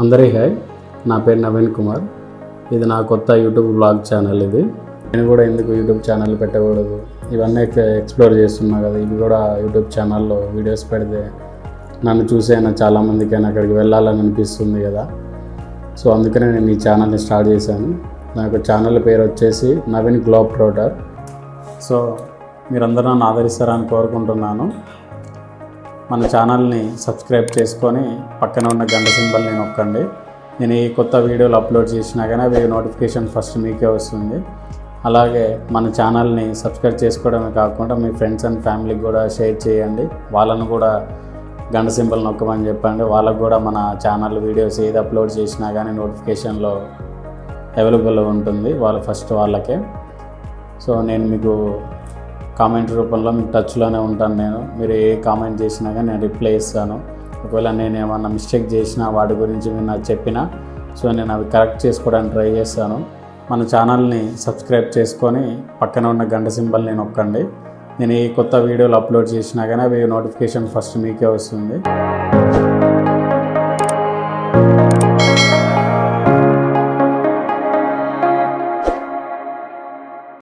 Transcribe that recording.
అందరికీ హాయ్, నా పేరు నవీన్ కుమార్. ఇది నా కొత్త యూట్యూబ్ బ్లాగ్ ఛానల్. ఇది నేను కూడా ఎందుకు యూట్యూబ్ ఛానల్ పెట్టకూడదు, ఇవన్నీ ఎక్స్ప్లోర్ చేస్తున్నా కదా. ఇవి కూడా యూట్యూబ్ ఛానల్లో వీడియోస్ పెడితే నన్ను చూసైనా చాలామందికైనా అక్కడికి వెళ్ళాలని అనిపిస్తుంది కదా. సో అందుకనే నేను ఈ ఛానల్ని స్టార్ట్ చేశాను. నాకు ఛానల్ పేరు వచ్చేసి నవీన్ గ్లోబ్ ట్రోటర్. సో మీరందరూ నన్ను ఆదరిస్తారని కోరుకుంటున్నాను. మన ఛానల్ని సబ్స్క్రైబ్ చేసుకొని పక్కన ఉన్న గంట సింబల్ని నొక్కండి. నేను ఈ కొత్త వీడియోలు అప్లోడ్ చేసినా కానీ అవి నోటిఫికేషన్ ఫస్ట్ మీకే వస్తుంది. అలాగే మన ఛానల్ని సబ్స్క్రైబ్ చేసుకోవడమే కాకుండా మీ ఫ్రెండ్స్ అండ్ ఫ్యామిలీకి కూడా షేర్ చేయండి. వాళ్ళను కూడా గంట సింబల్ నొక్కమని చెప్పండి. వాళ్ళకు కూడా మన ఛానల్ వీడియోస్ ఏది అప్లోడ్ చేసినా కానీ నోటిఫికేషన్లో అవైలబుల్గా ఉంటుంది వాళ్ళకే. సో నేను మీకు కామెంట్ రూపంలో మీకు టచ్లోనే ఉంటాను. మీరు ఏ కామెంట్ చేసినా కానీ నేను రిప్లై ఇస్తాను. ఒకవేళ నేను ఏమన్నా మిస్టేక్ చేసినా వాటి గురించి మీరు నాకు చెప్పినా సో నేను అవి కరెక్ట్ చేసుకోవడానికి ట్రై చేస్తాను. మన ఛానల్ని సబ్స్క్రైబ్ చేసుకొని పక్కన ఉన్న గంట సింబల్ని నొక్కండి. నేను ఏ కొత్త వీడియోలు అప్లోడ్ చేసినా కానీ అవి నోటిఫికేషన్ ఫస్ట్ మీకే వస్తుంది.